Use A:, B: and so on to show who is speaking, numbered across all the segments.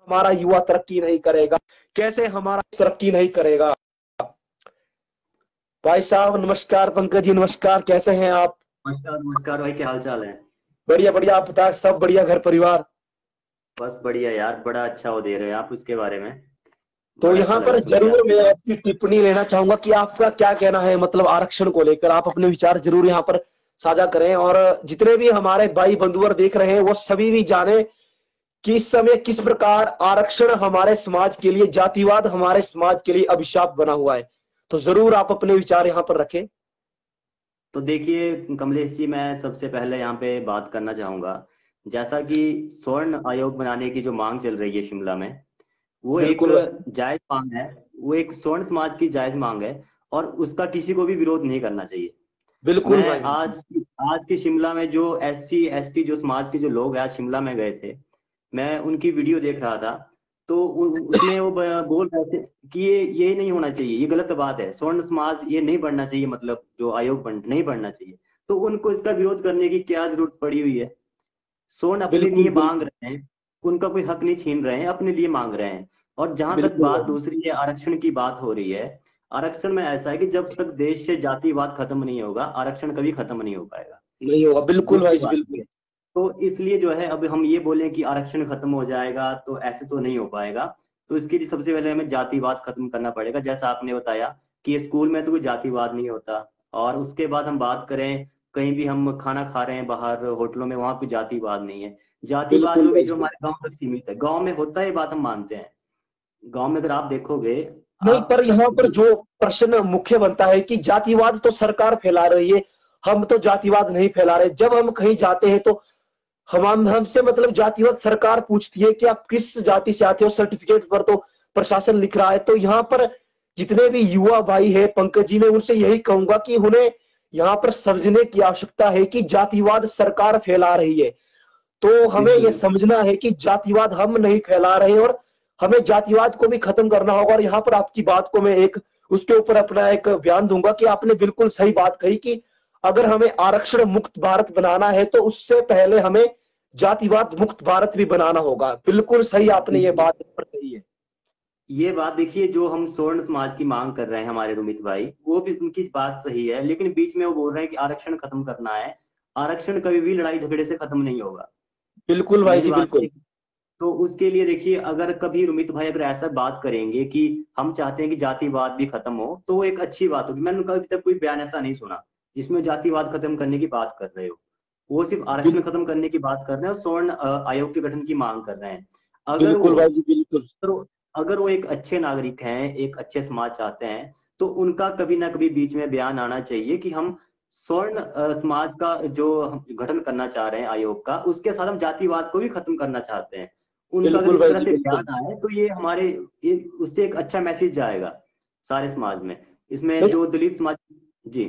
A: हमारा युवा तरक्की नहीं करेगा, कैसे हमारा तरक्की नहीं करेगा। भाई साहब नमस्कार, पंकज जी नमस्कार, कैसे हैं आप?
B: नमस्कार नमस्कार भाई, क्या हाल चाल है।
A: बढ़िया बढ़िया, आप बताएं, सब बढ़िया घर परिवार?
B: बस बढ़िया यार, बड़ा अच्छा हो दे रहे हैं आप उसके बारे में।
A: तो
B: बड़ा
A: यहाँ
B: अच्छा लगा
A: पर
B: सुन के
A: जरूर
B: आपकी
A: मैं
B: बात।
A: आपकी टिप्पणी लेना चाहूंगा कि आपका क्या कहना है, मतलब आरक्षण को लेकर आप अपने विचार जरूर यहाँ पर साझा करें, और जितने भी हमारे भाई बंधुवर देख रहे हैं वो सभी भी जाने कि इस समय किस प्रकार आरक्षण हमारे समाज के लिए, जातिवाद हमारे समाज के लिए अभिशाप बना हुआ है। तो जरूर आप अपने विचार यहाँ पर रखें।
B: तो देखिए कमलेश जी, मैं सबसे पहले यहाँ पे बात करना चाहूंगा। जैसा कि स्वर्ण आयोग बनाने की जो मांग चल रही है शिमला में, वो एक
A: बिल्कुल भाई,
B: जायज मांग है। वो एक स्वर्ण समाज की जायज मांग है और उसका किसी को भी विरोध नहीं करना चाहिए।
A: बिल्कुल
B: मैं
A: भाई, बिल्कुल
B: आज की शिमला में जो SC ST जो समाज के जो लोग हैं आज शिमला में गए थे, मैं उनकी वीडियो देख रहा था। तो उसमें वो बोल रहे थे कि ये नहीं होना चाहिए, ये गलत बात है, स्वर्ण समाज ये नहीं बढ़ना चाहिए, मतलब जो आयोग बन नहीं बढ़ना चाहिए। तो उनको इसका विरोध करने की क्या जरूरत पड़ी हुई है। स्वर्ण अपने
A: बिल्कुल
B: लिए मांग
A: बिल्कुल
B: रहे हैं, उनका कोई हक नहीं छीन रहे हैं, अपने लिए मांग रहे हैं। और जहां तक
A: बिल्कुल
B: बात
A: भाई,
B: दूसरी है, आरक्षण की बात हो रही है। आरक्षण में ऐसा है कि जब तक देश से जातिवाद खत्म नहीं होगा, आरक्षण कभी खत्म नहीं हो पाएगा।
A: नहीं होगा, बिल्कुल
B: दूसरी
A: भाई जी
B: बात ये
A: बिल्कुल।
B: है। तो इसलिए जो है, अब हम ये बोलें कि आरक्षण खत्म हो जाएगा, तो ऐसे तो नहीं हो पाएगा। तो इसके लिए सबसे पहले हमें जातिवाद खत्म करना पड़ेगा, जैसा आपने बताया कि स्कूल में तो कोई जातिवाद नहीं होता। और उसके बाद हम बात करें, कहीं भी हम खाना खा रहे हैं बाहर होटलों में, वहां कोई जातिवाद नहीं है। जातिवाद
A: बिल्कुल
B: में भी
A: भाई
B: जो
A: जी।
B: हमारे गांव तक सीमित है, गांव में होता है ये बात हम मानते हैं। गांव में अगर आप देखोगे,
A: नहीं,
B: आप
A: पर यहाँ पर जो प्रश्न मुख्य बनता है कि जातिवाद तो सरकार फैला रही है, हम तो जातिवाद नहीं फैला रहे। जब हम कहीं जाते हैं तो हम हमसे मतलब जातिवाद सरकार पूछती है कि आप किस जाति से आते हो, सर्टिफिकेट पर तो प्रशासन लिख रहा है। तो यहाँ पर जितने भी युवा भाई है पंकज जी, मैं उनसे यही कहूंगा कि उन्हें यहाँ पर समझने की आवश्यकता है कि जातिवाद सरकार फैला रही है। तो हमें
B: बिल्कुल
A: यह
B: बिल्कुल।
A: समझना है कि जातिवाद हम नहीं फैला रहे, और हमें जातिवाद को भी खत्म करना होगा। और यहाँ पर आपकी बात को मैं एक उसके ऊपर अपना एक बयान दूंगा कि आपने बिल्कुल सही बात कही कि अगर हमें आरक्षण मुक्त भारत बनाना है तो उससे पहले हमें जातिवाद मुक्त भारत भी बनाना होगा। बिल्कुल सही आपने ये
B: बिल्कुल
A: बात कही है।
B: ये बात देखिए, जो हम स्वर्ण समाज की मांग कर रहे हैं हमारे रुमित भाई, वो भी उनकी बात सही है, लेकिन बीच में वो बोल रहे हैं कि आरक्षण खत्म करना है। आरक्षण कभी भी लड़ाई झगड़े से खत्म नहीं होगा।
A: बिल्कुल भाई
B: मेरी
A: जी
B: बात
A: बिल्कुल।
B: है। तो उसके लिए देखिए, अगर कभी रुमित भाई अगर ऐसा बात करेंगे कि हम चाहते हैं कि जातिवाद भी खत्म हो, तो वो एक अच्छी बात होगी। मैंने उनका अभी तक कोई बयान ऐसा नहीं सुना जिसमें जातिवाद खत्म करने की बात कर रहे हो। वो सिर्फ आरक्षण
A: बिल,
B: खत्म करने की बात कर रहे हैं और स्वर्ण आयोग के गठन की मांग कर रहे हैं। अगर
A: बिल्कुल
B: वो
A: भाई जी बिल्कुल।
B: तो अगर वो एक अच्छे नागरिक हैं, एक अच्छे समाज चाहते हैं, तो उनका कभी ना कभी बीच में बयान आना चाहिए कि हम स्वर्ण समाज का जो हम गठन करना चाह रहे हैं आयोग का, उसके साथ हम जातिवाद को भी खत्म करना चाहते हैं। उनका अगर
A: बिल्कुल
B: इस
A: भाई
B: तरह
A: जी
B: से
A: बिल्कुल।
B: बयान आए तो ये उससे एक अच्छा मैसेज जाएगा सारे समाज में। इसमें
A: नहीं,
B: जो दलित समाज। जी।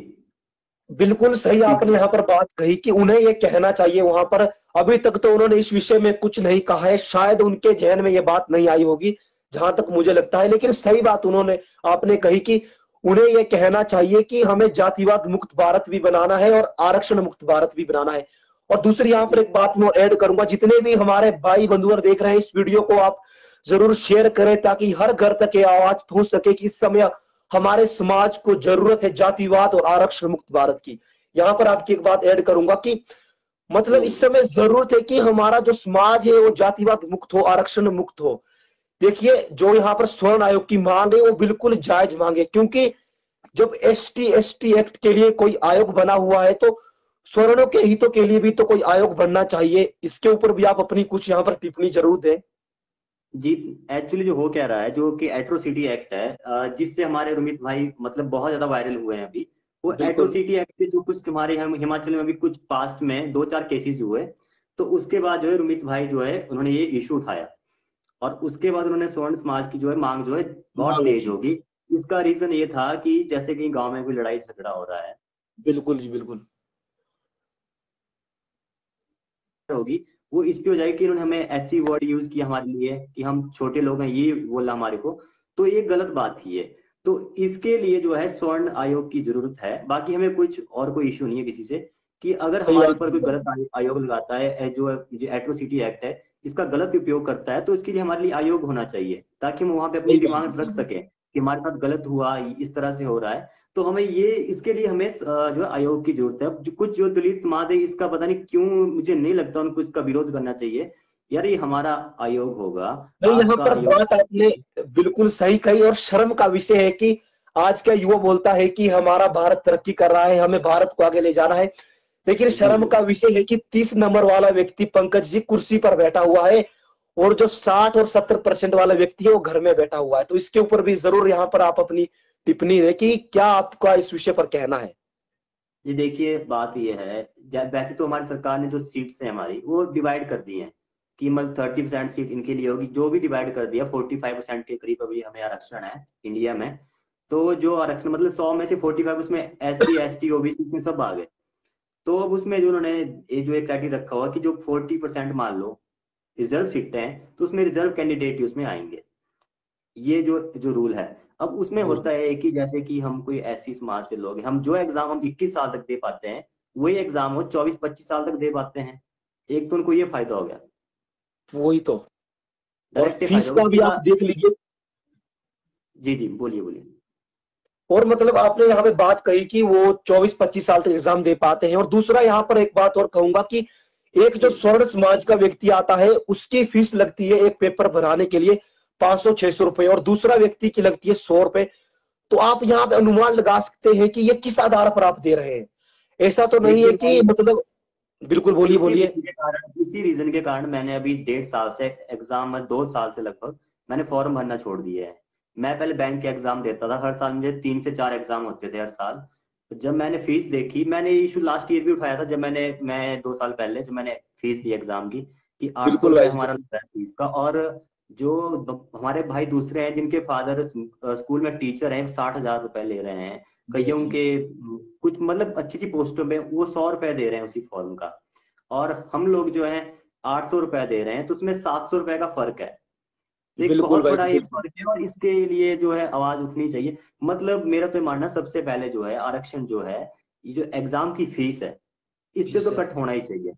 A: बिल्कुल सही आपने
B: कीजिए।
A: यहाँ पर बात कही कि उन्हें ये कहना चाहिए वहां पर। अभी तक तो उन्होंने इस विषय में कुछ नहीं कहा है, शायद उनके जहन में ये बात नहीं आई होगी, जहां तक मुझे लगता है। लेकिन सही बात उन्होंने आपने कही कि उन्हें यह कहना चाहिए कि हमें जातिवाद मुक्त भारत भी बनाना है और आरक्षण मुक्त भारत भी बनाना है। और दूसरी यहाँ पर
B: जी
A: एक बात मैं ऐड करूंगा, जितने भी हमारे भाई बंधुवर देख रहे हैं इस वीडियो को आप जरूर शेयर करें ताकि हर घर तक ये आवाज पहुंच सके कि इस समय हमारे समाज को जरूरत है जातिवाद और आरक्षण मुक्त भारत की। यहां पर आपकी एक बात ऐड करूंगा कि मतलब
B: जी।
A: इस समय जरूरत है कि हमारा जो समाज है वो जातिवाद मुक्त हो, आरक्षण मुक्त हो। देखिए जो यहाँ पर स्वर्ण आयोग की मांग है वो बिल्कुल जायज मांग है, क्योंकि जब ST ST एक्ट के लिए कोई आयोग बना हुआ है तो स्वर्णों के हितों के लिए भी तो कोई आयोग बनना चाहिए। इसके ऊपर भी आप अपनी कुछ यहाँ पर टिप्पणी जरूर दें।
B: जी एक्चुअली जो हो क्या रहा है, जो कि एट्रोसिटी एक्ट है, जिससे हमारे रुमित भाई मतलब बहुत ज्यादा वायरल हुए हैं अभी। वो
A: बिल्कुल
B: एट्रोसिटी एक्ट के जो कुछ हमारे हम हिमाचल में भी कुछ पास्ट में 2-4 केसेस हुए। तो उसके बाद जो है रुमित भाई जो है उन्होंने ये इशू उठाया। और उसके बाद उन्होंने स्वर्ण समाज की जो है मांग जो है बहुत
A: मांग
B: तेज
A: रखी।
B: होगी। इसका रीजन ये था कि जैसे कि गांव में कोई लड़ाई झगड़ा हो रहा है
A: बिल्कुल जी बिल्कुल।
B: होगी, वो इस पे हो जाएगी कि इन्होंने हमें ऐसी वर्ड यूज किया हमारे लिए कि हम छोटे लोग हैं, ये बोला हमारे को। तो ये गलत बात थी ये। तो इसके लिए जो है स्वर्ण आयोग की जरूरत है। बाकी हमें कुछ और कोई इशू नहीं है किसी से, कि अगर
A: सही
B: हमारे
A: बात
B: ऊपर
A: की
B: कोई
A: भाई।
B: गलत आयोग लगाता है, जो एट्रोसिटी एक्ट है, इसका गलत उपयोग करता है, तो इसके लिए हमारे लिए आयोग होना चाहिए, ताकि हम वहां पे अपनी
A: सही बात है,
B: डिमांड
A: सही
B: रख
A: बात
B: सकें कि हमारे साथ गलत हुआ, इस तरह से हो रहा है। तो हमें ये, इसके लिए हमें जो है आयोग की जरूरत है। अब कुछ जो दलित समाज है, इसका पता नहीं क्यों, मुझे नहीं लगता उनको इसका विरोध करना चाहिए। यार ये हमारा आयोग होगा,
A: नहीं, यहाँ
B: आपका
A: पर
B: आयोग।
A: बात आपने बिल्कुल सही कही, और शर्म का विषय है कि आज का युवा बोलता है कि हमारा भारत तरक्की कर रहा है, हमें भारत को आगे ले जाना है, लेकिन
B: जी
A: शर्म
B: जी।
A: का विषय है कि 30 नंबर वाला व्यक्ति पंकज जी कुर्सी पर बैठा हुआ है, और जो 60 और 70% वाला व्यक्ति है वो घर में बैठा हुआ है। तो इसके ऊपर भी जरूर यहाँ पर आप अपनी टिप्पणी दें कि क्या आपका इस विषय पर कहना है।
B: ये देखिए बात ये है, वैसे तो हमारी सरकार ने जो सीट्स है हमारी, वो डिवाइड कर दी है कि मतलब 30% सीट इनके लिए होगी, जो भी डिवाइड कर दिया। 45% के करीब अभी हमें आरक्षण है इंडिया में। तो जो आरक्षण मतलब 100 में से 45, उसमें SC ST OBC इसमें सब आ गए। तो अब उसमें जो उन्होंने ये जो एक क्राइटेरिया रखा हुआ कि जो 40% मान लो रिजर्व सीटें हैं, तो उसमें रिजर्व कैंडिडेट ही उसमें आएंगे। ये जो जो रूल है। अब उसमें
A: जी
B: होता है कि जैसे कि हम कोई ऐसी समाज से लोग हैं, हम जो एग्जाम हम 21 साल तक दे पाते हैं, वही एग्जाम वो 24-25 साल तक दे पाते हैं। एक तो उनको ये फायदा हो गया,
A: वही तो। और
B: डायरेक्ट
A: फीस
B: फायदा।
A: का
B: उसके
A: भी आप
B: बाद,
A: देख लीजिए।
B: जी जी बोलिए बोलिए।
A: और मतलब आपने यहाँ पे बात कही कि वो 24-25 साल तक एग्जाम दे पाते हैं, और दूसरा यहाँ पर एक बात और कहूंगा कि एक जो
B: जी
A: स्वर्ण समाज का व्यक्ति आता है उसकी फीस लगती है एक पेपर भराने के लिए 500-600 रुपए, और दूसरा व्यक्ति की लगती है 100 रुपए। तो आप यहाँ पे अनुमान लगा सकते हैं कि ये किस आधार पर आप दे रहे हैं। ऐसा तो नहीं
B: देखिए
A: है
B: मैं
A: कि मतलब, बिल्कुल बोलिए बोलिए।
B: इसी रीजन के कारण मैंने अभी 1.5 साल से एग्जाम में, 2 साल से लगभग मैंने फॉर्म भरना छोड़ दिया है। मैं पहले बैंक के एग्जाम देता था, हर साल मुझे 3 से 4 एग्जाम होते थे हर साल। तो जब मैंने फीस देखी, मैंने ये इशू लास्ट ईयर भी उठाया था, जब मैं 2 साल पहले जब मैंने फीस दी एग्जाम की, कि 800
A: बिल्कुल
B: रुपये
A: भाई जी,
B: हमारा
A: बिल्कुल।
B: लगता है फीस का। और जो हमारे भाई दूसरे हैं जिनके फादर स्कूल में टीचर हैं, 60,000 रुपए ले रहे हैं। कईयों
A: जी,
B: के कुछ मतलब अच्छी अच्छी पोस्टों में वो 100 रुपए दे रहे हैं उसी फॉर्म का। और हम लोग जो है 800 रुपए दे रहे हैं, तो उसमें 700 रुपए का फर्क है। तो एक
A: बिल्कुल
B: बहुत
A: भाई
B: बड़ा
A: जी,
B: ये
A: बिल्कुल।
B: फर्क है, और इसके लिए जो है आवाज उठनी चाहिए। मतलब मेरा तो मानना, सबसे पहले जो है आरक्षण जो है, ये जो एग्जाम की फीस है, इससे तो
A: फीस है।
B: कट होना ही चाहिए।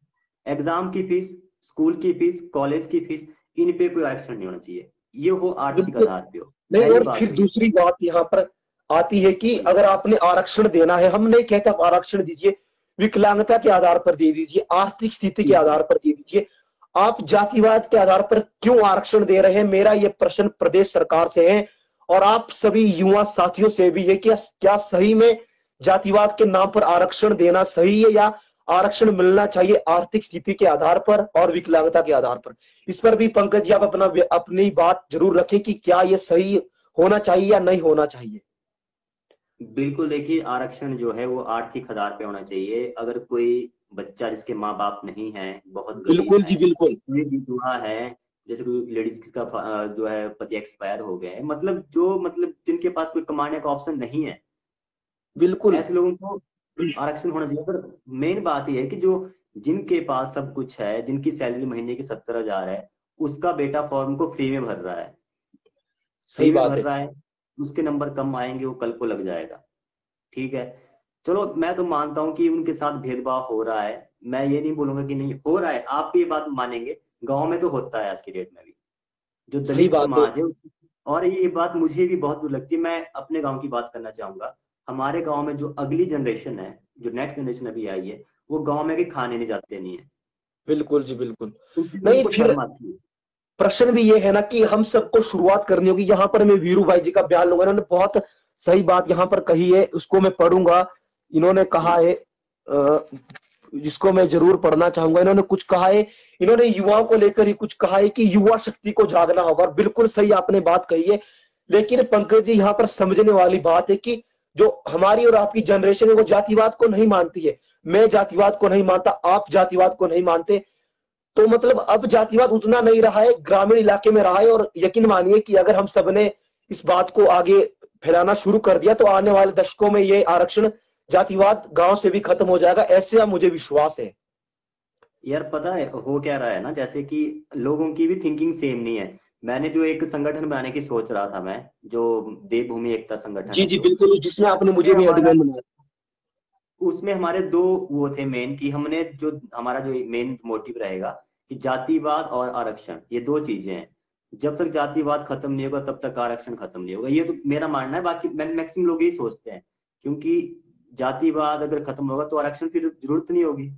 B: एग्जाम की फीस, स्कूल की फीस, कॉलेज की फीस, इन पे कोई आरक्षण नहीं होना चाहिए। ये हो आर्थिक
A: बिल्कुल
B: आधार पे हो।
A: नहीं।
B: पहली
A: और
B: बात
A: फिर
B: तो ये।
A: दूसरी बात यहाँ पर आती है कि
B: जी
A: अगर आपने आरक्षण देना है, हम नहीं कहते आप आरक्षण दीजिए, विकलांगता के आधार पर दे दीजिए, आर्थिक स्थिति के
B: जी जी।
A: आधार पर दे दीजिए, आप जातिवाद के आधार पर क्यों आरक्षण दे रहे हैं, मेरा ये प्रश्न प्रदेश सरकार से है और आप सभी युवा साथियों से भी है कि क्या सही में जातिवाद के नाम पर आरक्षण देना सही है, या आरक्षण मिलना चाहिए आर्थिक स्थिति के आधार पर और विकलांगता के आधार पर। इस पर भी पंकज जी आप अपनी बात जरूर रखें कि क्या ये सही होना चाहिए या नहीं होना चाहिए।
B: बिल्कुल, देखिए आरक्षण जो है वो आर्थिक आधार पे होना चाहिए। अगर कोई बच्चा जिसके माँ बाप नहीं है, बहुत गरीब
A: बिल्कुल
B: है,
A: जी, बिल्कुल।
B: कोई विधवा है, जैसे कोई लेडीज का जो है पति एक्सपायर हो गए हैं, मतलब जो मतलब जिनके पास कोई कमाने का ऑप्शन नहीं है,
A: बिल्कुल।
B: ऐसे लोगों को आरक्षण होना चाहिए। पर मेन बात यह है कि जो जिनके पास सब कुछ है, जिनकी सैलरी महीने की 70,000 है, उसका बेटा फॉर्म को फ्री में भर रहा है, फ्री
A: सही
B: में
A: बात
B: भर
A: है।
B: रहा है। उसके नंबर कम आएंगे, वो कल को लग जाएगा। ठीक है, चलो मैं तो मानता हूँ कि उनके साथ भेदभाव हो रहा है। मैं ये नहीं बोलूंगा कि नहीं हो रहा है, आप भी ये बात मानेंगे। गांव में तो होता है आज की डेट में भी, जो
A: सही
B: दलित
A: बात है।
B: समाज है। और ये बात मुझे भी बहुत बुरी लगती है। मैं अपने गांव की बात करना चाहूंगा। हमारे गांव में जो अगली जनरेशन है, जो नेक्स्ट जनरेशन अभी आई है, वो गांव में भी खाने नहीं जाते नहीं है,
A: बिल्कुल जी, बिल्कुल।
B: क्योंकि
A: नहीं,
B: उनको
A: फिर
B: शर्म आती है।
A: प्रश्न भी ये है ना कि हम सबको शुरुआत करनी होगी। यहाँ पर मैं वीरू भाई जी का बयान लूंगा, इन्होंने बहुत सही बात यहाँ पर कही है, उसको मैं पढ़ूंगा। इन्होंने कहा
B: जी
A: है, जिसको मैं जरूर पढ़ना चाहूंगा। इन्होंने कुछ कहा है, इन्होंने युवाओं को लेकर ही कुछ कहा है कि युवा शक्ति को जागना होगा, और बिल्कुल सही आपने बात कही है। लेकिन पंकज जी यहाँ पर समझने वाली बात है कि जो हमारी और आपकी जनरेशन है वो जातिवाद को नहीं मानती है। मैं जातिवाद को नहीं मानता, आप जातिवाद को नहीं मानते। तो मतलब अब जातिवाद उतना नहीं रहा है, ग्रामीण इलाके में रहा है, और यकीन मानिए कि अगर हम सबने इस बात को आगे फैलाना शुरू कर दिया तो आने वाले दशकों में ये आरक्षण जातिवाद गांव से भी खत्म हो जाएगा, ऐसे मुझे विश्वास है।
B: यार, पता है हो क्या रहा है ना, जैसे कि लोगों की भी थिंकिंग सेम नहीं है। मैंने जो एक संगठन बनाने की सोच रहा था, मैं जो देवभूमि एकता संगठन
A: जी
B: है
A: जी,
B: जो,
A: बिल्कुल, जिसमें आपने
B: उसमें
A: मुझे भी
B: हमारा
A: एडमिन बनाया।
B: उसमें हमारे दो वो थे मेन, कि हमने जो हमारा जो मेन मोटिव रहेगा कि जातिवाद और आरक्षण ये दो चीजें हैं। जब तक जातिवाद खत्म नहीं होगा तब तक आरक्षण खत्म नहीं होगा, ये तो मेरा मानना है। बाकी मैक्सिमम लोग यही सोचते हैं, क्योंकि जातिवाद अगर खत्म होगा तो आरक्षण फिर जरूरत नहीं होगी।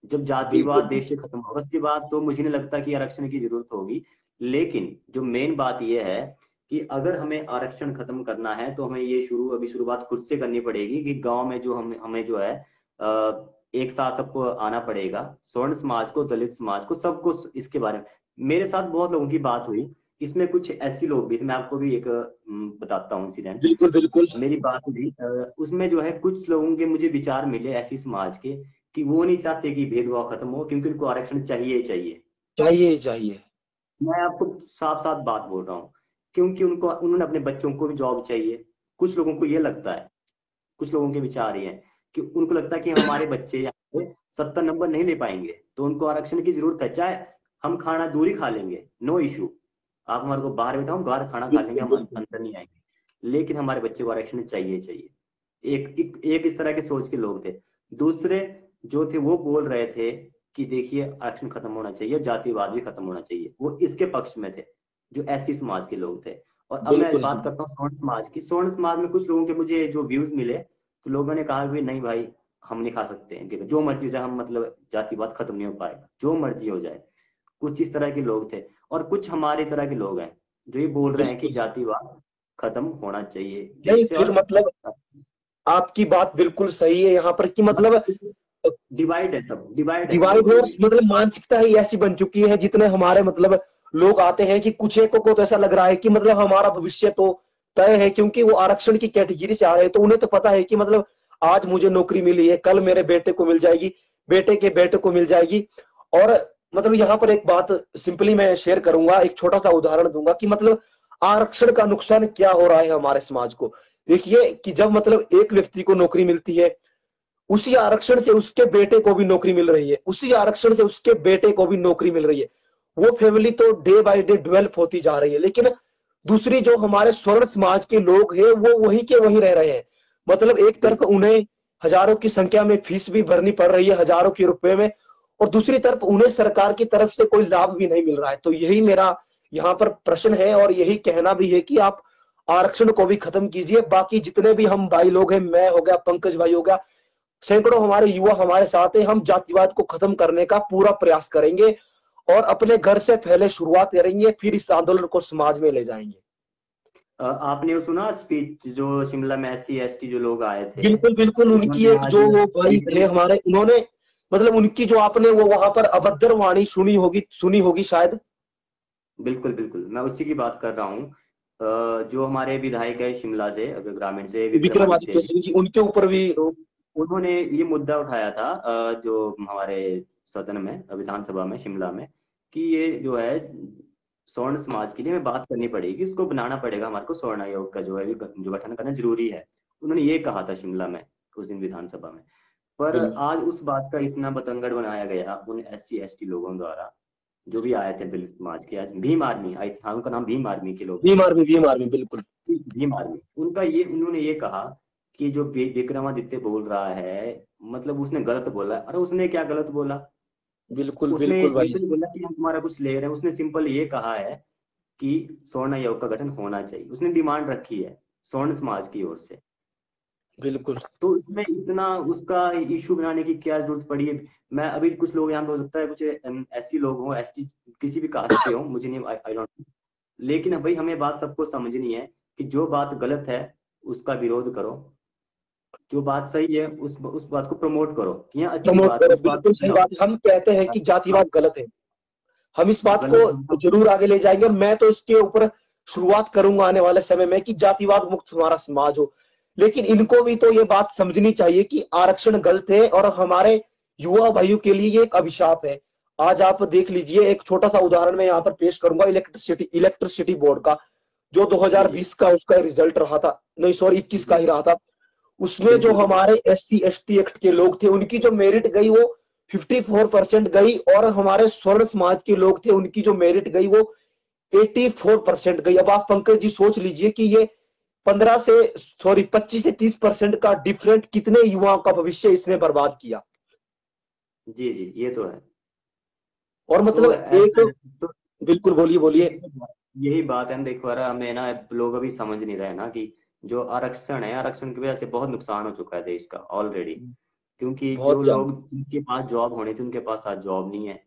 B: जब जातिवाद
A: बिल्कुल
B: देश से खत्म होगा उसके बाद तो मुझे नहीं लगता कि आरक्षण की जरूरत होगी। लेकिन जो मेन बात यह है कि अगर हमें आरक्षण खत्म करना है तो हमें ये अभी शुरुआत खुद से करनी पड़ेगी कि गांव में जो हमें जो है एक साथ सबको आना पड़ेगा, स्वर्ण समाज को, दलित समाज को, सबको इसके बारे में। मेरे साथ बहुत लोगों की बात हुई, इसमें कुछ ऐसी लोग भी थे, मैं आपको भी एक बताता हूँ इंसिडेंट।
A: बिल्कुल बिल्कुल।
B: मेरी बात हुई, उसमें जो है कुछ लोगों के मुझे विचार मिले ऐसी समाज के कि वो नहीं चाहते कि भेदभाव खत्म हो, क्योंकि उनको आरक्षण चाहिए ही चाहिए।
A: चाहिए ही चाहिए।
B: मैं आपको साफ साफ बात बोल रहा हूँ, क्योंकि उन्होंने अपने बच्चों को भी जॉब चाहिए। कुछ लोगों को ये लगता है, कुछ लोगों के विचार ये हैं कि उनको लगता है कि हमारे बच्चे यहाँ पे 70 नंबर नहीं ले पाएंगे तो उनको आरक्षण की जरूरत है। चाहे हम खाना दूर ही खा लेंगे, नो इशू, आप हमारे को बाहर बैठाओ, हम बाहर खाना खा लेंगे,
A: बिल्कुल
B: हम
A: बिल्कुल।
B: अंदर नहीं आएंगे, लेकिन हमारे बच्चे को आरक्षण चाहिए चाहिए। एक इस तरह के सोच के लोग थे। दूसरे जो थे वो बोल रहे थे कि देखिए आरक्षण खत्म होना चाहिए, जातिवाद भी खत्म होना चाहिए, वो इसके पक्ष में थे, जो एससी समाज के लोग थे। और अब मैं
A: बिल्कुल
B: बात
A: हाँ।
B: करता हूँ स्वर्ण समाज की। स्वर्ण समाज में कुछ लोगों के मुझे जो व्यूज मिले, तो लोगों ने कहा कि नहीं भाई, हम नहीं खा सकते हैं, जो मर्जी हो जाए, हम मतलब जातिवाद खत्म नहीं हो पाएगा, जो मर्जी हो जाए। कुछ इस तरह के लोग थे। और कुछ हमारे तरह के लोग हैं जो ये बोल रहे हैं कि
A: बिल्कुल
B: जातिवाद खत्म होना चाहिए
A: नहीं,
B: देश से।
A: फिर
B: और
A: मतलब आपकी बात बिल्कुल सही है यहाँ पर कि मतलब
B: डिवाइड है, सब डिवाइड है
A: डिवाइड
B: लोग
A: है, और
B: अभी।
A: मतलब मानसिकता ही ऐसी बन चुकी है, जितने हमारे मतलब लोग आते हैं कि कुछ एक को तो ऐसा लग रहा है कि मतलब हमारा भविष्य तो तय है, क्योंकि वो आरक्षण की कैटेगरी से आ रहे हैं, तो उन्हें तो पता है कि मतलब आज मुझे नौकरी मिली है, कल मेरे बेटे को मिल जाएगी, बेटे के बेटे को मिल जाएगी। और मतलब यहाँ पर एक बात सिंपली मैं शेयर करूंगा, एक छोटा सा उदाहरण दूंगा कि मतलब आरक्षण का नुकसान क्या हो रहा है हमारे समाज को। देखिए कि जब मतलब एक व्यक्ति को नौकरी मिलती है, उसी आरक्षण से उसके बेटे को भी नौकरी मिल रही है, उसी आरक्षण से उसके बेटे को भी नौकरी मिल रही है, वो फैमिली तो डे बाय डे डेवलप होती जा रही है। लेकिन दूसरी जो हमारे स्वर्ण समाज के लोग हैं वो वही के वही रह रहे हैं। मतलब एक तरफ
B: बिल्कुल
A: उन्हें हजारों की संख्या में फीस भी भरनी पड़ रही है, हजारों के रुपए में, और दूसरी तरफ उन्हें सरकार की तरफ से कोई लाभ भी नहीं मिल रहा है। तो यही मेरा यहाँ पर प्रश्न है, और यही कहना भी है कि आप आरक्षण को भी खत्म कीजिए। बाकी जितने भी हम भाई लोग हैं, मैं हो गया, पंकज भाई हो गया, सैकड़ों हमारे युवा हमारे साथ है, हम जातिवाद को खत्म करने का पूरा प्रयास करेंगे और अपने घर से पहले शुरुआत करेंगे, फिर इस आंदोलन को समाज में ले जाएंगे।
B: आपने वो सुना स्पीच जो शिमला में एससी एसटी जो लोग आए थे,
A: बिल्कुल बिल्कुल। उनकी
B: उन्होंने
A: एक
B: आज
A: जो वो भाई थे
B: लीडर।
A: हमारे, उन्होंने मतलब उनकी जो आपने वो वहां पर अभद्र वाणी सुनी होगी शायद।
B: बिल्कुल बिल्कुल, मैं उसी की बात कर रहा हूँ। जो हमारे विधायक है शिमला से, ग्रामीण से, विक्रमादित्य
A: विक्रमादित्य
B: जी,
A: सिंह जी, उनके ऊपर भी।
B: तो उन्होंने ये मुद्दा उठाया था जो हमारे सदन में, विधानसभा में शिमला में, कि ये जो है स्वर्ण समाज के लिए हमें बात करनी पड़ेगी, उसको बनाना पड़ेगा हमारे को, स्वर्ण आयोग का जो है जो गठन करना जरूरी है। उन्होंने ये कहा था शिमला में उस दिन विधानसभा में। पर
A: बिल्कुल।
B: आज उस बात का इतना बतंगड़ बनाया गया उन एससी एसटी लोगों द्वारा, जो भी आए थे दलित समाज के। आज भीम आर्मी आई थी, हाँ, उनका नाम भीम आर्मी के लोग थे।
A: भीम आर्मी बिल्कुल।
B: भीम आर्मी, उन्होंने ये कहा कि जो विक्रमादित्य बोल रहा है, मतलब उसने गलत बोला। अरे उसने क्या गलत बोला?
A: बिल्कुल
B: उसने
A: बिल्कुल
B: ये
A: भाई।
B: तो नहीं बोला कि हम तुम्हारा कुछ ले रहे हैं, उसने सिंपल ये कहा है कि स्वर्ण आयोग का गठन होना चाहिए, उसने डिमांड रखी है स्वर्ण समाज की ओर से।
A: बिल्कुल
B: तो इसमें इतना उसका इशू बनाने की क्या जरूरत पड़ी है? मैं अभी कुछ लोग यहाँ पे हो सकता है कुछ ऐसी लोग हों, एसटी किसी भी कास्ट के हों, मुझे नहीं, आई डोंट। लेकिन भाई हमें बात सबको समझनी है कि जो बात गलत है उसका विरोध करो, जो बात सही है उस बात को प्रमोट करो कि यहाँ अच्छी
A: प्रमोट
B: बात है,
A: करो,
B: उस बात
A: बिल्कुल
B: को
A: सही
B: बनाओ।
A: बात है। हम कहते हैं कि
B: हाँ,
A: जातिवाद गलत है, हम इस बात
B: गलत
A: को जरूर आगे ले जाएंगे। मैं तो इसके ऊपर शुरुआत करूंगा आने वाले समय में कि जातिवाद मुक्त हमारा समाज हो। लेकिन इनको भी तो ये बात समझनी चाहिए कि आरक्षण गलत है, और हमारे युवा भाइयों के लिए ये एक अभिशाप है। आज आप देख लीजिए, एक छोटा सा उदाहरण मैं यहाँ पर पेश करूंगा इलेक्ट्रिसिटी बोर्ड का, जो
B: जी जी,
A: 2020 का उसका रिजल्ट रहा था, नहीं सॉरी 21 का
B: जी
A: ही रहा था। उसमें जो
B: बिल्कुल बिल्कुल।
A: हमारे SC ST एक्ट के लोग थे, उनकी जो मेरिट गई वो 54% गई, और हमारे स्वर्ण समाज के लोग थे, उनकी जो मेरिट गई वो 84% गई। अब आप पंकज जी सोच लीजिए कि ये 25 से 30% का डिफरेंट कितने युवाओं का भविष्य इसने बर्बाद किया।
B: जी जी, ये तो है।
A: और मतलब
B: तो
A: एक,
B: ऐसा तो
A: बिल्कुल बोलिए बोलिए।
B: यही बात है ना, देखो यार हमें ना लोग अभी समझ नहीं रहे ना कि जो आरक्षण है, आरक्षण की वजह से बहुत नुकसान हो चुका है देश का ऑलरेडी। क्योंकि जो
A: बहुत
B: लोग
A: ज्यादा।
B: जिनके पास जॉब होनी थी उनके पास आज जॉब नहीं है।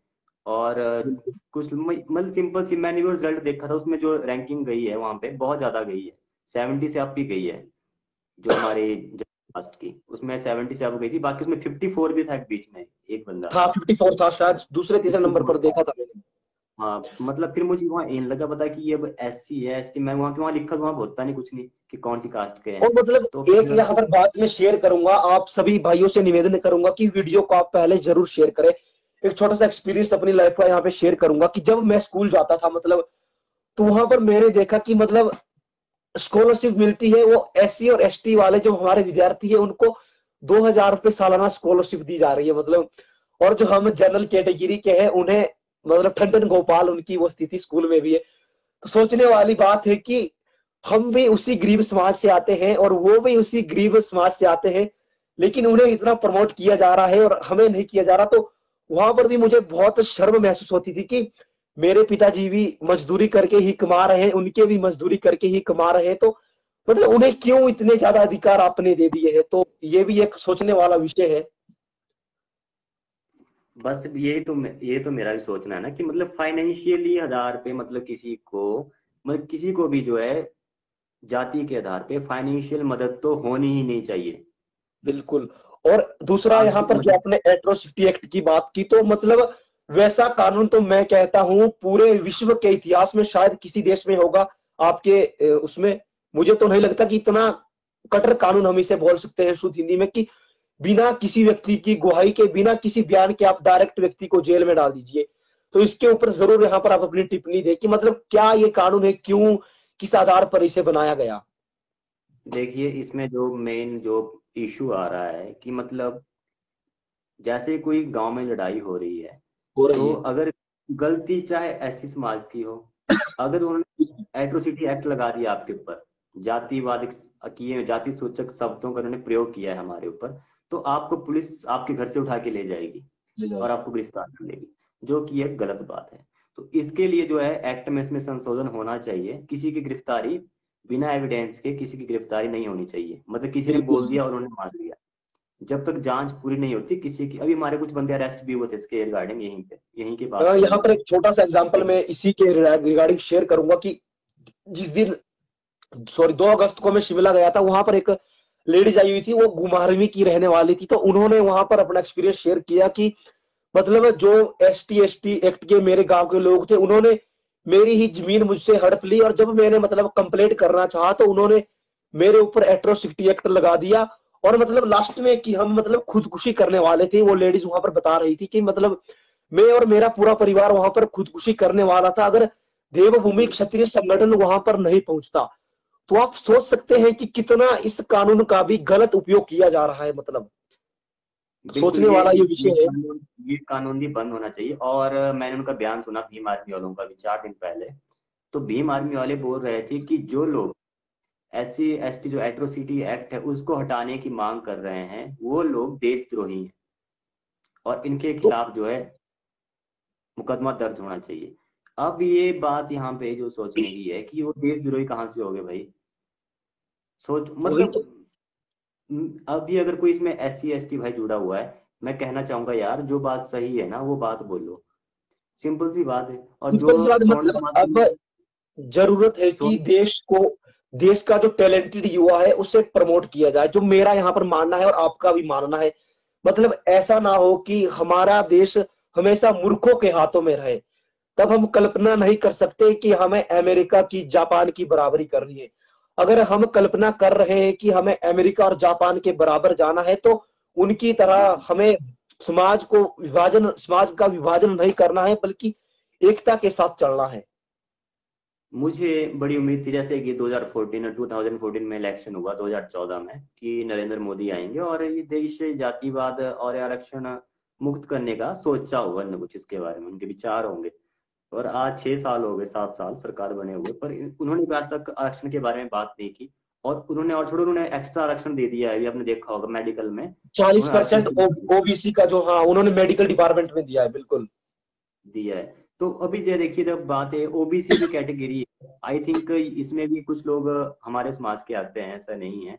B: और
A: बिल्कुल।
B: कुछ मतलब सिंपल सी, मैंने भी रिजल्ट देखा था, उसमें जो रैंकिंग गई है वहां पे बहुत ज्यादा गई है, 70 से अप ही गई है। जो हमारे कास्ट की उसमें 70 से अप गई थी, बाकी उसमें 54 भी था एक बीच में, एक बंदा
A: था 54 था शायद, दूसरे तीसरे नंबर
B: 54
A: पर
B: था।
A: देखा था मैंने।
B: हाँ मतलब फिर मुझे वहाँ इन लगा पता कि ये अब SC है ST, मैं वहाँ, वहाँ लिखा, वहाँ होता नहीं कुछ नहीं कि कौन सी कास्ट के हैं।
A: और मतलब
B: तो
A: एक
B: फिर
A: यहाँ पर बात मैं शेयर करूंगा, आप सभी भाइयों से निवेदन करूंगा कि वीडियो को आप पहले जरूर शेयर करें। एक छोटा सा एक्सपीरियंस अपनी लाइफ का यहाँ पे शेयर करूंगा कि जब मैं स्कूल जाता था मतलब, तो वहां पर मैंने देखा कि मतलब स्कॉलरशिप मिलती है, वो SC और ST वाले जो हमारे विद्यार्थी है उनको 2,000 रुपये सालाना स्कॉलरशिप दी जा रही है मतलब। और जो हम जनरल कैटेगरी के हैं उन्हें मतलब ठंडन गोपाल उनकी वो स्थिति स्कूल में भी है। तो सोचने वाली बात है कि हम भी उसी गरीब समाज से आते हैं और वो भी उसी गरीब समाज से आते हैं, लेकिन उन्हें इतना प्रमोट किया जा रहा है और हमें नहीं किया जा रहा। तो वहां पर भी मुझे बहुत शर्म महसूस होती थी कि मेरे पिताजी भी मजदूरी करके ही कमा रहे हैं, उनके भी मजदूरी करके ही कमा रहे हैं, तो मतलब उन्हें क्यों इतने ज्यादा अधिकार आपने दे दिए हैं। तो ये भी एक सोचने वाला विषय है।
B: बस ये तो मेरा भी सोचना है ना कि मतलब फाइनेंशियली आधार पे, मतलब किसी को, मतलब किसी को भी जो है जाति के आधार पे फाइनेंशियल मदद तो होनी ही नहीं चाहिए।
A: बिल्कुल। और दूसरा यहाँ
B: आर्थिक
A: पर जो
B: मदद।
A: आपने एट्रोसिटी एक्ट की बात की, तो मतलब वैसा कानून तो मैं कहता हूँ पूरे विश्व के इतिहास में शायद किसी देश में होगा। आपके उसमें मुझे तो नहीं लगता कि इतना कठोर कानून हम इसे बोल सकते हैं शुद्ध हिंदी में कि बिना किसी व्यक्ति की गुहाई के, बिना किसी बयान के आप डायरेक्ट व्यक्ति को जेल में डाल दीजिए। तो इसके ऊपर जरूर यहाँ पर आप अपनी टिप्पणी दें कि मतलब क्या ये कानून है, क्यों, किस आधार पर इसे बनाया गया।
B: देखिए इसमें जो मेन जो इशू आ रहा है कि मतलब जैसे कोई गांव में लड़ाई हो रही है,
A: हो रही
B: तो
A: है।
B: अगर गलती चाहे SC समाज की हो, अगर उन्होंने एट्रोसिटी एक्ट लगा दिया आपके ऊपर, जातिवाद किए, जाति सूचक शब्दों का उन्होंने प्रयोग किया है हमारे ऊपर, तो आपको पुलिस आपके घर से उठा के ले जाएगी
A: ले
B: और
A: जाएगी।
B: आपको गिरफ्तार कर लेगी, जो कि एक गलत बात है। तो इसके लिए जो है एक्ट में इसमें संशोधन होना चाहिए, किसी की गिरफ्तारी बिना एविडेंस के किसी की गिरफ्तारी नहीं होनी चाहिए। मतलब किसी ने
A: बिल्कुल
B: बोल
A: जी।
B: दिया और उन्होंने मान लिया, जब तक जांच पूरी नहीं होती किसी की। अभी हमारे कुछ बंदे अरेस्ट भी हुए थे इसके रिगार्डिंग, यहीं पे, यहीं के पास के
A: यहाँ
B: ही
A: पर
B: थे।
A: एक छोटा सा एग्जांपल मैं इसी के रिगार्डिंग शेयर करूंगा कि जिस दिन, सॉरी, 2 अगस्त को मैं शिमला गया था, वहां पर एक लेडीज आई हुई थी, वो गुमारवी की रहने वाली थी। तो उन्होंने वहां पर अपना एक्सपीरियंस शेयर किया कि मतलब जो ST ST एक्ट के मेरे गांव के लोग थे, उन्होंने मेरी ही जमीन मुझसे हड़प ली, और जब मैंने मतलब कंप्लेंट करना चाहा तो उन्होंने मेरे ऊपर एट्रोसिटी एक्ट लगा दिया। और मतलब लास्ट में कि हम मतलब खुदकुशी करने वाले थे, वो लेडीज वहां पर बता रही थी कि मतलब मैं और मेरा पूरा परिवार वहां पर खुदकुशी करने वाला था अगर देवभूमि क्षत्रिय संगठन वहां पर नहीं पहुंचता। तो आप सोच सकते हैं कि कितना इस कानून का भी गलत उपयोग किया जा रहा है मतलब।
B: बिल्कुल,
A: सोचने वाला ये विषय है।
B: ये कानून भी बंद होना चाहिए। और मैंने उनका बयान सुना भीम आर्मी वालों का भी 4 दिन पहले। तो भीम आर्मी वाले बोल रहे थे कि जो लोग SC ST जो एट्रोसिटी एक्ट है उसको हटाने की मांग कर रहे हैं, वो लोग देशद्रोही हैं और इनके
A: तो
B: खिलाफ जो है मुकदमा दर्ज होना चाहिए। अब ये बात यहाँ पे जो सोचने की है कि वो देशद्रोही कहाँ से हो गए भाई। सोच
A: वही
B: मतलब
A: तो।
B: अभी अगर कोई इसमें SC ST भाई जुड़ा हुआ है, मैं कहना चाहूंगा यार जो बात सही है ना वो बात बोलो, सिंपल सी बात है। और जो
A: सिंपल सी बात
B: स्वर्ण
A: मतलब
B: समाज
A: अब जरूरत है कि
B: स्वर्ण
A: देश को, देश का जो टैलेंटेड युवा है उसे प्रमोट किया जाए, जो मेरा यहाँ पर मानना है और आपका भी मानना है। मतलब ऐसा ना हो कि हमारा देश हमेशा मूर्खों के हाथों में रहे। तब हम कल्पना नहीं कर सकते कि हमें अमेरिका की, जापान की बराबरी करनी है। अगर हम कल्पना कर रहे हैं कि हमें अमेरिका और जापान के बराबर जाना है, तो उनकी तरह हमें समाज का विभाजन नहीं करना है, बल्कि एकता के साथ चलना है।
B: मुझे बड़ी उम्मीद थी जैसे कि 2014 में इलेक्शन हुआ 2014 में कि नरेंद्र मोदी आएंगे और ये देश जातिवाद और आरक्षण मुक्त करने का सोचा होगा न, कुछ इसके बारे में उनके विचार होंगे। और आज 6 साल हो गए, 7 साल सरकार बने हुए, पर उन्होंने भी आज तक आरक्षण के बारे में बात नहीं की। और उन्होंने, और छोड़ो, उन्होंने एक्स्ट्रा आरक्षण दे दिया है, अभी आपने देखा होगा मेडिकल में
A: चालीस
B: उन्होंने आरक्षण
A: परसेंट
B: शुरू कर दिया।
A: ओबीसी का जो, हाँ, उन्होंने मेडिकल डिपार्टमेंट में दिया है, बिल्कुल।
B: दिया है। तो अभी जो देखिए, जब बात है ओबीसी जो कैटेगरी है, आई थिंक इसमें भी कुछ लोग हमारे समाज के आते हैं, ऐसा नहीं है।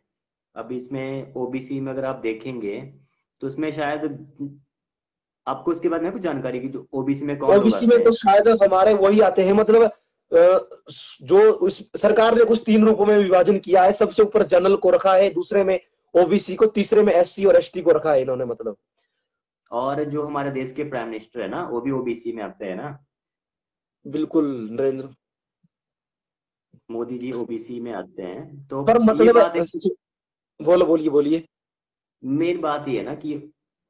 B: अब इसमें ओबीसी में अगर आप देखेंगे तो उसमें शायद आपको इसके बारे में कुछ जानकारी की, जो ओबीसी में कौन लोग
A: ओबीसी में
B: आते
A: तो
B: हैं?
A: शायद हमारे वही आते हैं, मतलब जो उस सरकार ने कुछ 3 रूपों में विभाजन किया है। सबसे ऊपर जनरल को रखा है, दूसरे में ओबीसी को, तीसरे में एससी और एसटी को रखा है इन्होंने, मतलब।
B: और जो हमारे देश के प्राइम मिनिस्टर है ना, वो भी ओबीसी में आते हैं ना।
A: बिल्कुल नरेंद्र।
B: मोदी जी ओबीसी में आते हैं। तो
A: पर
B: ये
A: मतलब
B: बात है,
A: बोलिए बोलिए।
B: मेन बात ये है ना कि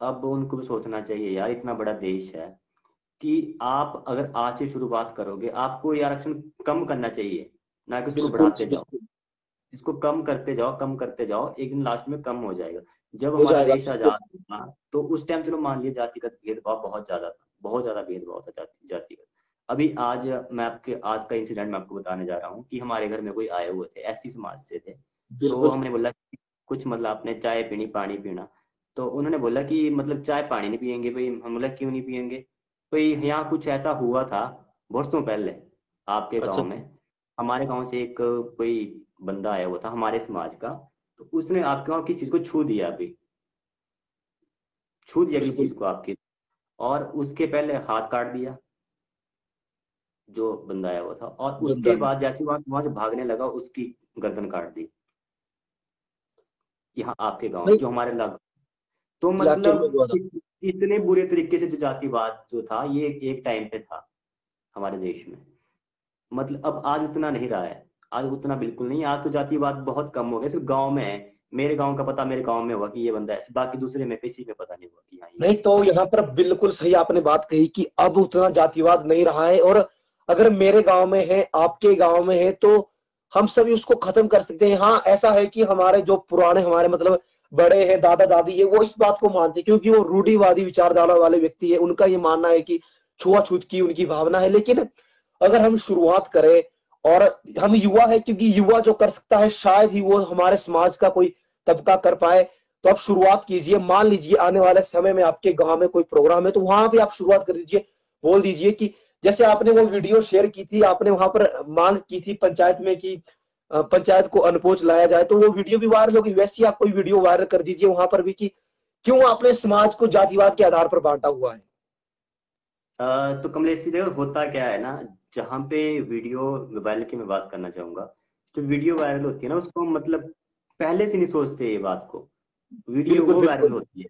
B: अब उनको भी सोचना चाहिए यार, इतना बड़ा देश है कि आप अगर आज से शुरुआत करोगे, आपको ये आरक्षण कम करना चाहिए, ना कि उसको
A: बिल्कुल
B: बढ़ाते
A: जी,
B: जाओ।
A: बिल्कुल
B: इसको कम करते जाओ, कम करते जाओ, एक दिन लास्ट में कम हो जाएगा। जब
A: हो
B: हमारा
A: जाएगा,
B: देश
A: बिल्कुल।
B: आजाद हुआ तो उस टाइम चलो मान लिया जातिगत भेदभाव बहुत ज्यादा था, बहुत ज्यादा भेदभाव था जातिगत। अभी आज मैं आपके आज का इंसिडेंट मैं आपको बताने जा रहा हूँ कि हमारे घर में कोई आए हुए थे, एससी समाज से थे। तो
A: बिल्कुल
B: हमने बोला कि कुछ मतलब आपने चाय पीनी, पानी पीना। तो उन्होंने बोला कि मतलब चाय पानी नहीं पियेंगे भाई। हम बोला क्यों नहीं पियेंगे? भाई यहाँ कुछ ऐसा हुआ था वर्षों पहले आपके
A: अच्छा।
B: गांव में। हमारे गांव से एक कोई बंदा आया हुआ था हमारे समाज का, तो उसने आपके वहां किसी चीज को छू दिया, अभी छू दिया किसी
A: बिल्कुल
B: चीज को आपकी, और उसके पहले हाथ काट दिया जो बंदा आया हुआ था, और
A: बंदा
B: उसके
A: है।
B: बाद जैसे वहां से भागने लगा, उसकी गर्दन काट दी। यहाँ आपके गांव में
A: नहीं,
B: जो हमारे लग, तो
A: इलाके में हुआ
B: मतलब
A: था।
B: इतने बुरे तरीके से जो जातिवाद जो था, ये एक टाइम पे था हमारे देश में। मतलब अब आज उतना नहीं रहा है, आज उतना बिल्कुल नहीं है। आज तो जातिवाद बहुत कम हो गया, सिर्फ गांव में है। मेरे गांव का पता मेरे गांव में हुआ कि ये बंदा ऐसे, बाकी दूसरे में किसी में पता नहीं हुआ कि हाँ ये
A: नहीं, तो यहाँ पर बिल्कुल सही आपने बात कही कि अब उतना जातिवाद नहीं रहा है। और अगर मेरे गांव में है, आपके गांव में है, तो हम सभी उसको खत्म कर सकते हैं। हाँ, ऐसा है कि हमारे जो पुराने, हमारे मतलब बड़े हैं, दादा दादी है, वो इस बात को मानते हैं, क्योंकि वो रूढ़िवादी विचारधारा वाले व्यक्ति है। उनका ये मानना है कि छुआछूत की उनकी भावना है। लेकिन अगर हम शुरुआत करें, और हम युवा है, क्योंकि युवा जो कर सकता है शायद ही वो हमारे समाज का कोई तबका कर पाए। तो आप शुरुआत कीजिए। मान लीजिए आने वाले समय में आपके गांव में कोई प्रोग्राम है, तो वहां भी आप शुरुआत कर दीजिए। बोल दीजिए कि जैसे आपने वो वीडियो शेयर की थी, आपने वहां पर मांग की थी पंचायत में कि पंचायत को अनपोच लाया जाए, तो वो वीडियो भी वायरल होगी। वैसे ही आप कोई वीडियो वायरल कर दीजिए वहां पर भी कि क्यों आपने समाज को जातिवाद के आधार पर बांटा हुआ है।
B: तो कमलेश जी देखो, होता क्या है ना, जहाँ पे वीडियो वायरल की मैं बात करना चाहूंगा। जो वीडियो वायरल होती है ना, उसको मतलब पहले से नहीं सोचते ये बात को, वीडियो
A: बिल्कुल
B: वो वायरल
A: बिल्कुल।
B: होती है।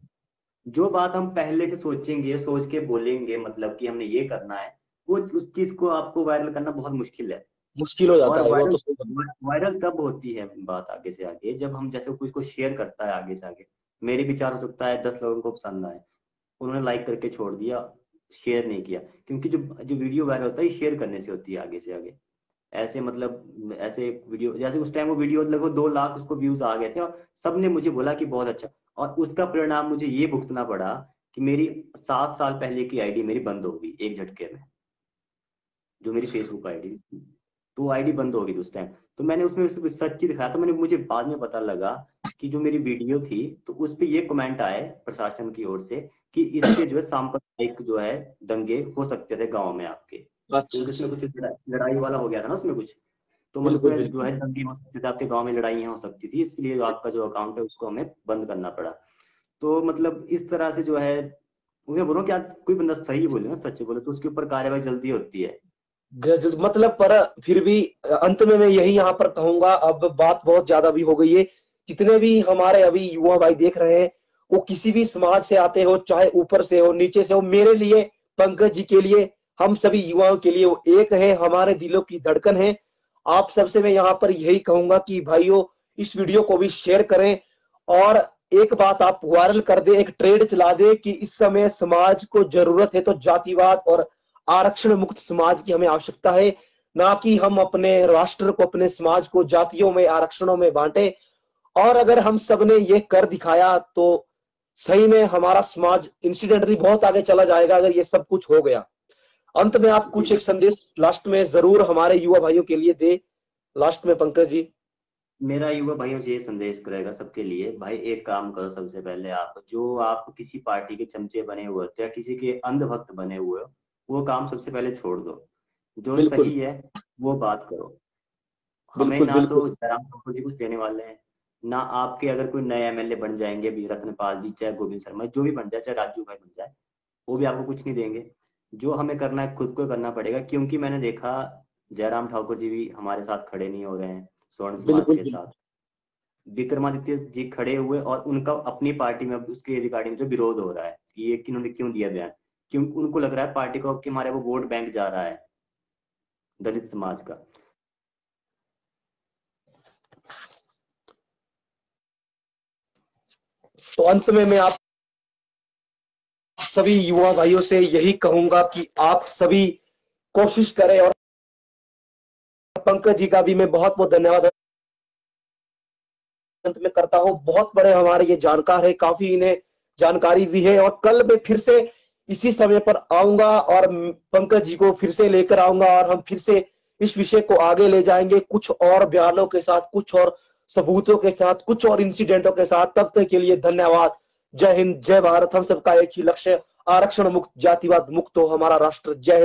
B: जो बात हम पहले से सोचेंगे, सोच के बोलेंगे, मतलब कि हमने ये करना है, वो उस चीज को आपको वायरल करना बहुत मुश्किल है।
A: मुश्किल हो
B: और
A: जाता है, वो
B: वायरल
A: तो सही बात
B: वायरल तब होती है बात आगे से आगे, जब हम जैसे कोई को शेयर करता है आगे से आगे। मेरे विचार हो सकता है 10 लोगों को पसंद आए, उन्होंने लाइक करके छोड़ दिया, शेयर नहीं किया। क्योंकि जो जो वीडियो वायरल होता है शेयर करने से होती है आगे से आगे। ऐसे मतलब ऐसे एक वीडियो, जैसे उस टाइम वो वीडियो लगभग 2 लाख उसको व्यूज आ गए थे, और सबने मुझे बोला कि बहुत अच्छा। और उसका परिणाम मुझे ये भुगतना पड़ा कि मेरी 7 साल पहले की आईडी मेरी बंद हो गई एक झटके में, जो मेरी फेसबुक आईडी थी। तो वो आईडी बंद हो गई थी उस टाइम। तो मैंने उसमें सिर्फ सच्ची दिखाया था। मैंने मुझे बाद में पता लगा कि जो मेरी वीडियो थी, तो उस पे ये कमेंट आए प्रशासन की ओर से कि इससे जो है सांप्रदायिक जो है दंगे हो सकते थे गांव में आपके,
A: है। अच्छा
B: क्योंकि
A: अच्छा।
B: उसमें कुछ लड़ाई वाला हो गया था ना उसमें कुछ। तो मतलब
A: बिल्कुल
B: उसमें जो
A: बिल्कुल।
B: है दंगे हो सकते थे आपके गांव में, लड़ाइयाँ हो सकती थी, इसलिए जो आपका जो अकाउंट है उसको हमें बंद करना पड़ा। तो मतलब इस तरह से जो है, मैं बोल रहा हूँ कि आज कोई बंदा सही बोले ना, सच बोले, तो उसके ऊपर कार्रवाई जल्दी होती है।
A: मतलब पर फिर भी अंत में मैं यही यहाँ पर कहूंगा, अब बात बहुत ज्यादा भी हो गई है। जितने भी हमारे अभी युवा भाई देख रहे हैं, वो किसी भी समाज से आते हो, चाहे ऊपर से हो नीचे से हो, मेरे लिए, पंकज जी के लिए, हम सभी युवाओं के लिए वो एक है, हमारे दिलों की धड़कन है। आप सबसे मैं यहाँ पर यही कहूंगा कि भाइयों, इस वीडियो को भी शेयर करें। और एक बात आप वायरल कर दे, एक ट्रेड चला दे कि इस समय समाज को जरूरत है तो जातिवाद और आरक्षण मुक्त समाज की हमें आवश्यकता है। ना कि हम अपने राष्ट्र को, अपने समाज को जातियों में, आरक्षणों में बांटे। और अगर हम सबने ये कर दिखाया तो सही में हमारा समाज इंसिडेंटली बहुत आगे चला जाएगा, अगर ये सब कुछ हो गया। अंत में आप कुछ
B: जी,
A: एक संदेश लास्ट में जरूर हमारे युवा भाइयों के लिए दे, लास्ट में पंकज जी।
B: मेरा युवा भाइयों से ये संदेश रहेगा सबके लिए, भाई एक काम करो, सबसे पहले आप जो आप किसी पार्टी के चमचे बने हुए होते हैं या किसी के अंधभक्त बने हुए हो, वो काम सबसे पहले छोड़ दो, जो
A: बिल्कुल
B: सही है वो बात करो। हमें
A: बिल्कुल
B: ना तो
A: बिल्कुल
B: जयराम ठाकुर जी कुछ देने वाले हैं, ना आपके अगर कोई नए एमएलए बन जाएंगे, भी रत्नपाल जी चाहे गोविंद शर्मा जो भी बन जाए, चाहे राजू भाई बन जाए, वो भी आपको कुछ नहीं देंगे। जो हमें करना है खुद को करना पड़ेगा, क्योंकि मैंने देखा जयराम ठाकुर जी भी हमारे साथ खड़े नहीं हो रहे हैं स्वर्ण समाज
A: बिल्कुल
B: के
A: बिल्कुल
B: साथ। विक्रमादित्य जी खड़े हुए और उनका अपनी पार्टी में अब उसके रिगार्डिंग जो विरोध हो रहा है कि ये किन्होंने क्यों दिया बयान, क्यों उनको लग रहा है पार्टी को कि हमारे वो वोट बैंक जा रहा है दलित समाज का।
A: तो अंत में मैं आप सभी युवा भाइयों से यही कहूंगा कि आप सभी कोशिश करें, और पंकज जी का भी मैं बहुत बहुत धन्यवाद अंत में करता हूं। बहुत बड़े हमारे ये जानकार है, काफी इन्हें जानकारी भी है, और कल मैं फिर से इसी समय पर आऊंगा और पंकज जी को फिर से लेकर आऊंगा, और हम फिर से इस विषय को आगे ले जाएंगे, कुछ और बयानों के साथ, कुछ और सबूतों के साथ, कुछ और इंसिडेंटों के साथ। तब तक के लिए धन्यवाद। जय हिंद, जय भारत। हम सबका एक ही लक्ष्य, आरक्षण मुक्त, जातिवाद मुक्त हो हमारा राष्ट्र। जय हिंद।